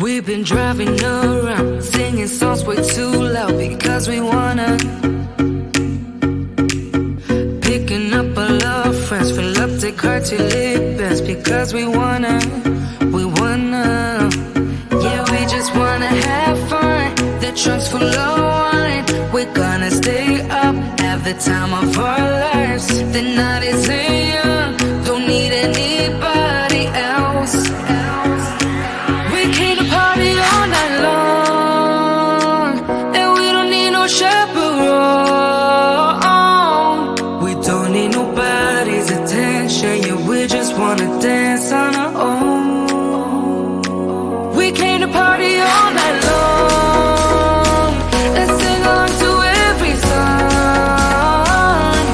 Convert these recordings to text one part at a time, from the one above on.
We've been driving around, singing songs way too loud because we wanna. Picking up all our friends, fill up the car till it bends because we wanna. Yeah, we just wanna have fun. The trunk's full of wine. We're gonna stay up, have the time of our lives. The night is young, don't need anybody else. We came to party all night long, and we don't need no chaperone. We don't need nobody's attention, yeah, we just wanna dance on our own. We came to party all night long and sing along to every song.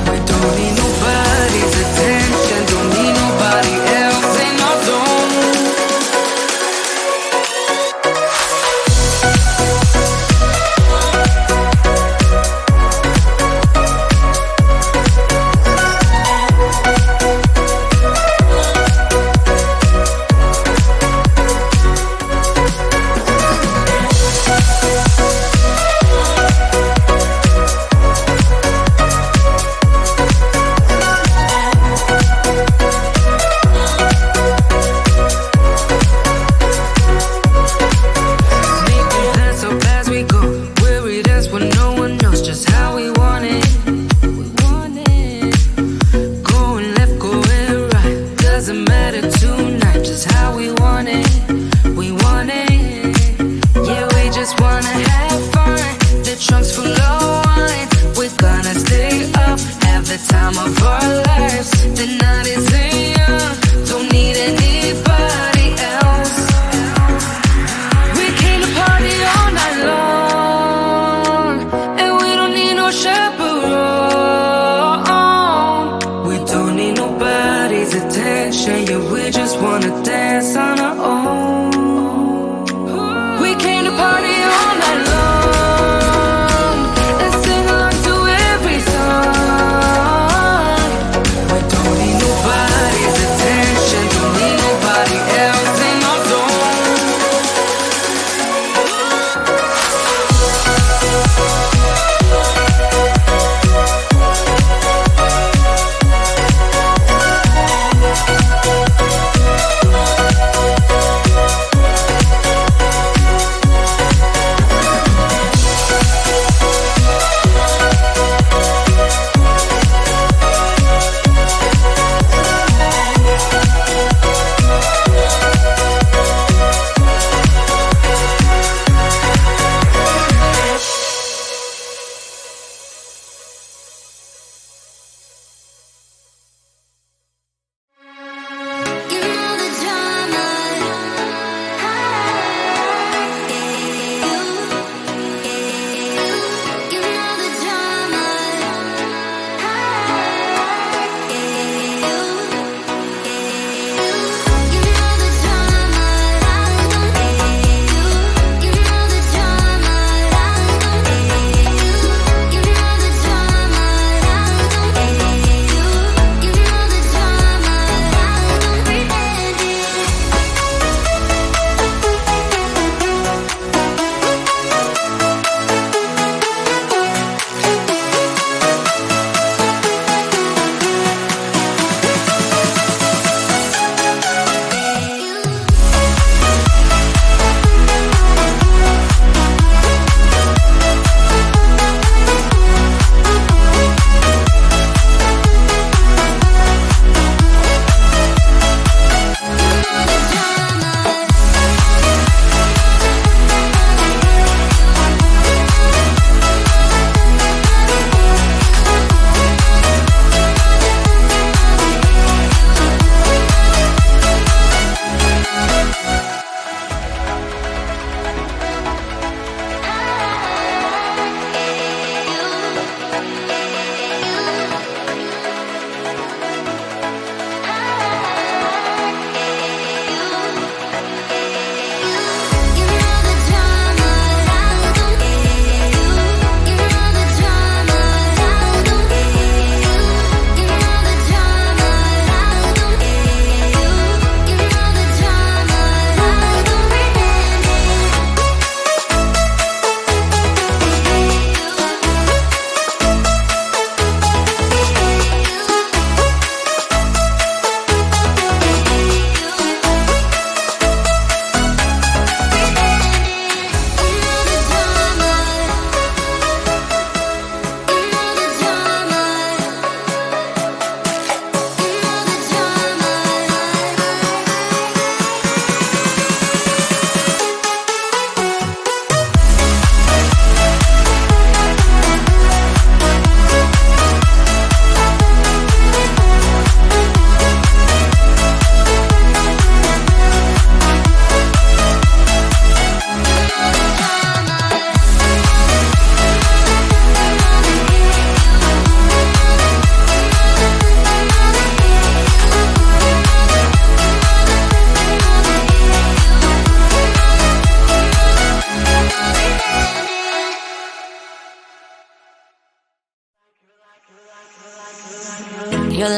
We don't need nobody's attention, don't need nobody else in our zone.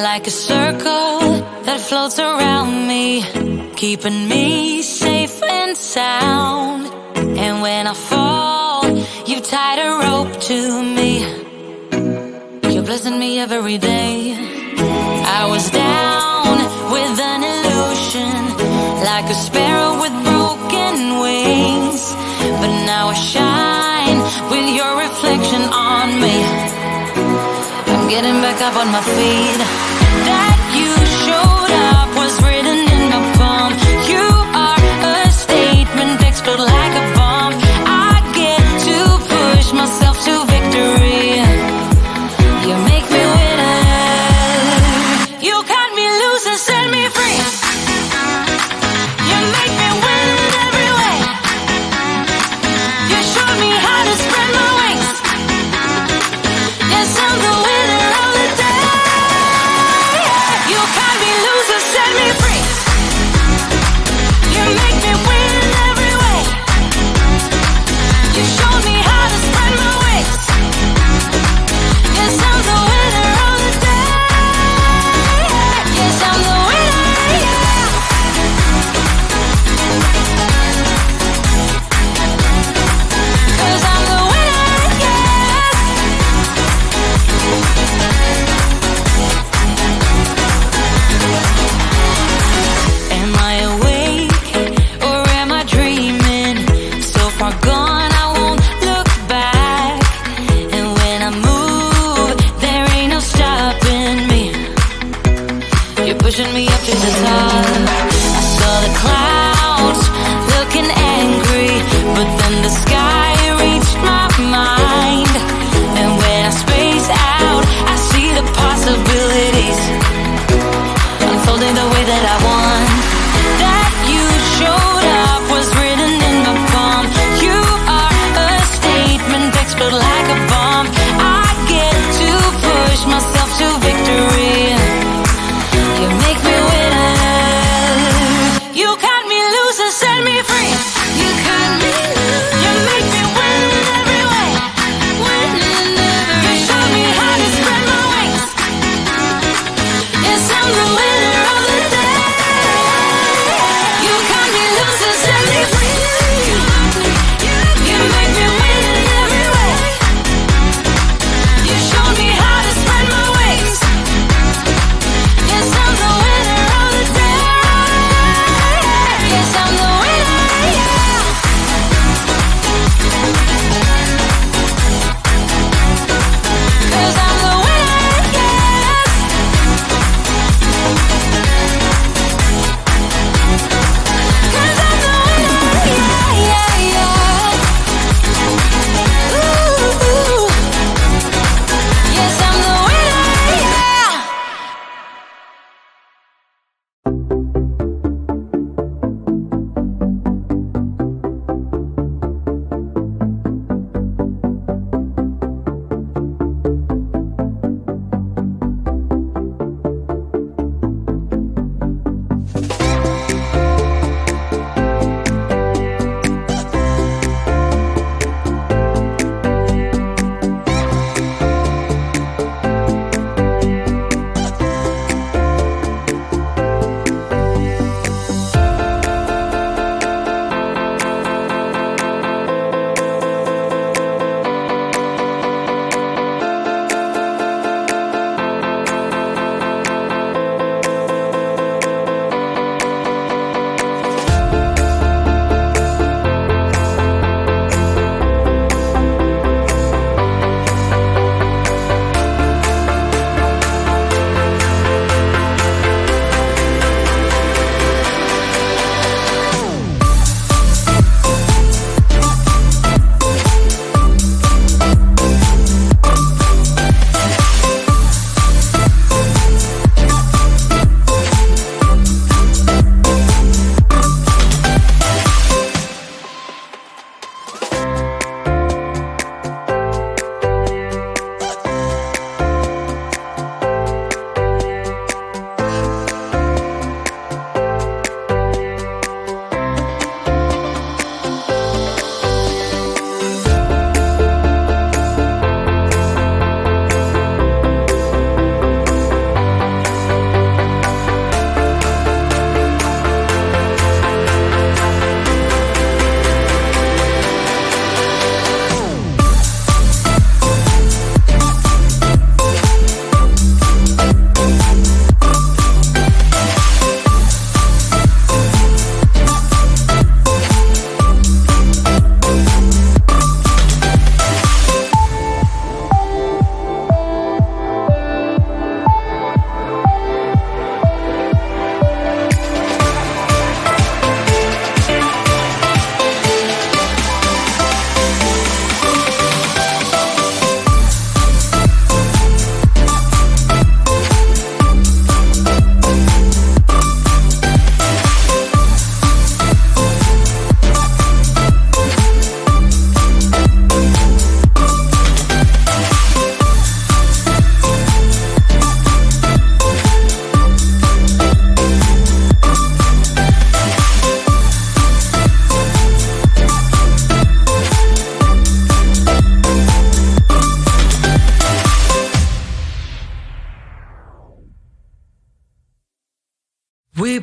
like a circle that floats around me, keeping me safe and sound. And when I fall, you tied a rope to me. You're blessing me every day. I was down with an illusion, like a sparrow with broken wings, but now I shine with your reflection on me. I'm getting back up on my feet. That you showed up was written in my palm. You are a statement, explode like a bomb. I get to push myself to victory. You make me winner. You cut me loose and set me free. You make me win in every way. You showed me how to spread my wings. Yes, I'm the winner of the day. You cut me loose.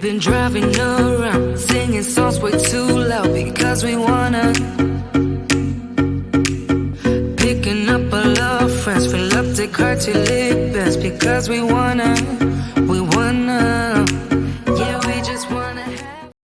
been driving around, singing songs way too loud because we wanna. Picking up all our friends, fill up the car till it bends because we wanna.